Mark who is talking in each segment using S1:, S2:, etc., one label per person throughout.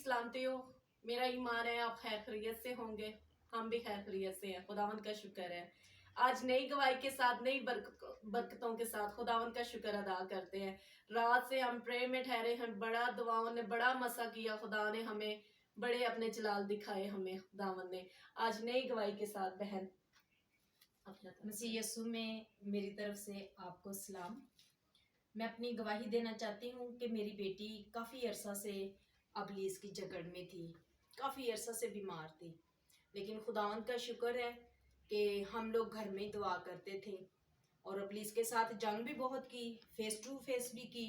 S1: सलामती हो। मेरा ईमान है आप खैर खैरियत से होंगे, हम भी खैर खैरियत से हैं। खुदावंद का शुक्र है, आज नई गवाही के साथ, नई बरकतों के साथ खुदावंद का शुक्र अदा करते हैं। रात से हम प्रे में ठहरे हैं, बड़ा दुआओं ने बड़ा मसा किया, खुदा ने हमें बड़े अपने जलाल दिखाए, हमें खुदावंद ने। आज नई गवाही के साथ बहन
S2: मसीह यीशु में मेरी तरफ से आपको सलाम। मैं अपनी गवाही देना चाहती हूँ कि मेरी बेटी काफ़ी अरसा से अबलीस की जकड़ में थी, काफ़ी अरसा से बीमार थी, लेकिन खुदावंद का शुक्र है कि हम लोग घर में दुआ करते थे और अबलीस के साथ जंग भी बहुत की, फेस टू फेस भी की,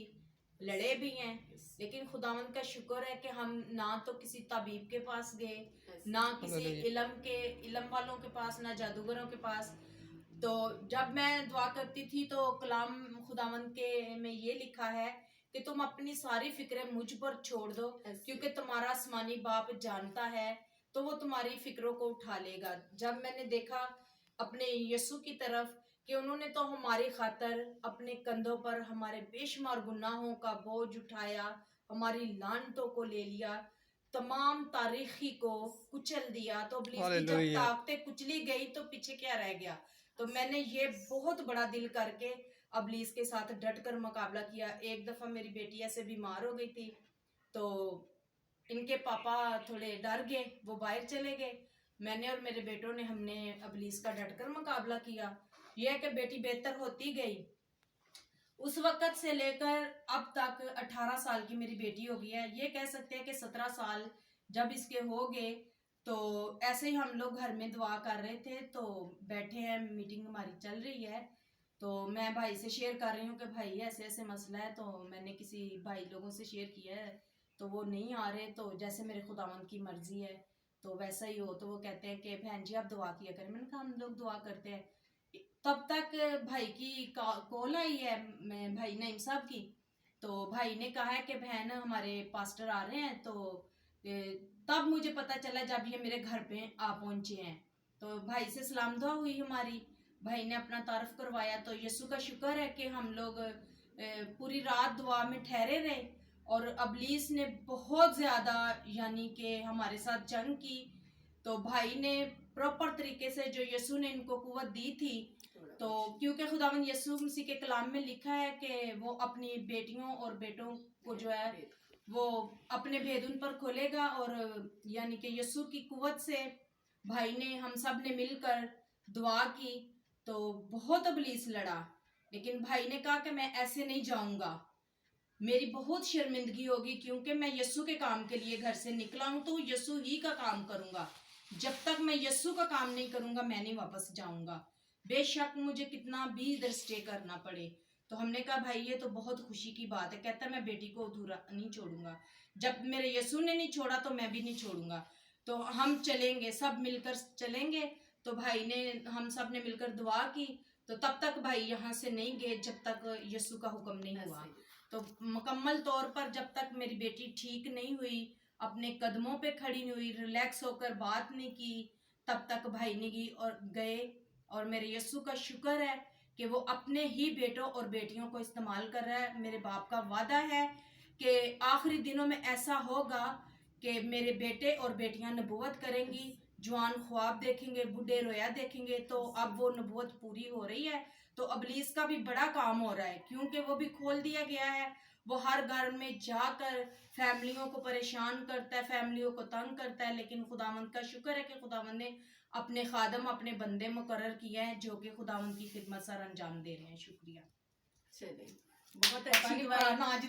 S2: लड़े भी हैं, लेकिन खुदावंद का शुक्र है कि हम ना तो किसी ताबीब के पास गए, ना किसी इल्म वालों के पास, ना जादूगरों के पास। तो जब मैं दुआ करती थी तो कलाम खुदावंद के में ये लिखा है कि तुम अपनी सारी फिक्रें मुझ पर छोड़ दो, क्योंकि तुम्हारा आसमानी बाप जानता है तो वो तुम्हारी फिक्रों को उठा लेगा। जब मैंने देखा अपने यीशु की तरफ कि उन्होंने तो हमारी खातर अपने कंधों पर हमारे बेशुमार गुनाहों का बोझ उठाया, हमारी लानतों को ले लिया, तमाम तारीखी को कुचल दिया, तो अबलीस की जब ताकतें कुचली गई तो पीछे क्या रह गया। तो मैंने ये बहुत बड़ा दिल करके अबलीस के साथ डट कर मुकाबला किया। एक दफ़ा मेरी बेटी ऐसे बीमार हो गई थी तो इनके पापा थोड़े डर गए, वो बाहर चले गए। मैंने और मेरे बेटों ने हमने अबलीस का डट कर मुकाबला किया। यह है कि बेटी बेहतर होती गई। उस वक़्त से लेकर अब तक 18 साल की मेरी बेटी हो गई है। ये कह सकते हैं कि 17 साल जब इसके हो गए तो ऐसे ही हम लोग घर में दुआ कर रहे थे, तो बैठे हैं, मीटिंग हमारी चल रही है, तो मैं भाई से शेयर कर रही हूँ कि भाई ऐसे ऐसे मसला है। तो मैंने किसी भाई लोगों से शेयर किया है तो वो नहीं आ रहे, तो जैसे मेरे खुदावंद की मर्जी है तो वैसा ही हो। तो वो कहते हैं कि बहन जी आप दुआ किया करें। मैंने कहा हम लोग दुआ करते हैं। तब तक भाई की कॉल आई है भाई नईम साहब की। तो भाई ने कहा है कि बहन हमारे पास्टर आ रहे हैं। तो तब मुझे पता चला जब ये मेरे घर पे आ पहुंचे हैं। तो भाई से सलाम दुआ हुई हमारी, भाई ने अपना तारफ करवाया। तो यीशु का शुक्र है कि हम लोग पूरी रात दुआ में ठहरे रहे और अबलीस ने बहुत ज़्यादा यानी कि हमारे साथ जंग की। तो भाई ने प्रॉपर तरीके से जो यीशु ने इनको कुव्वत दी थी, तो क्योंकि खुदावंद यीशु मसीह के कलाम में लिखा है कि वो अपनी बेटियों और बेटों को जो है वो अपने भेद उन पर खोलेगा, और यानी कि यीशु की कुव्वत से भाई ने, हम सब ने मिलकर दुआ की। तो बहुत अबलीस लड़ा, लेकिन भाई ने कहा कि मैं ऐसे नहीं जाऊंगा, मेरी बहुत शर्मिंदगी होगी, क्योंकि मैं यीशु के काम के लिए घर से निकला हूं तो यीशु ही का काम करूंगा। जब तक मैं यीशु का काम नहीं करूंगा मैं नहीं वापस जाऊंगा, बेशक मुझे कितना भी इधर स्टे करना पड़े। तो हमने कहा भाई ये तो बहुत खुशी की बात है। कहता मैं बेटी को अधूरा नहीं छोड़ूंगा, जब मेरे यीशु ने नहीं छोड़ा तो मैं भी नहीं छोड़ूंगा। तो हम चलेंगे, सब मिलकर चलेंगे। तो भाई ने, हम सब ने मिलकर दुआ की। तो तब तक भाई यहाँ से नहीं गए जब तक यीशु का हुक्म नहीं हुआ। तो मुकम्मल तौर पर जब तक मेरी बेटी ठीक नहीं हुई, अपने कदमों पे खड़ी नहीं हुई, रिलैक्स होकर बात नहीं की, तब तक भाई नहीं गए। और मेरे यीशु का शुक्र है कि वो अपने ही बेटों और बेटियों को इस्तेमाल कर रहा है। मेरे बाप का वादा है कि आखिरी दिनों में ऐसा होगा कि मेरे बेटे और बेटियां नबूवत करेंगी, जवान ख्वाब देखेंगे, बूढ़े रोया देखेंगे। तो अब वो नबूवत पूरी हो रही है। तो अबलीस का भी बड़ा काम हो रहा है, क्योंकि वो भी खोल दिया गया है। वो हर घर में जाकर फैमिलियों को परेशान करता है, फैमिलियों को तंग करता है। लेकिन खुदावंद का शुक्र है कि खुदावंद ने अपने खादम, अपने बंदे मुकर्रर किए हैं जो कि खुदावंद की खिदमत सर अंजाम दे रहे हैं। शुक्रिया।
S1: चलिए, बहुत अच्छी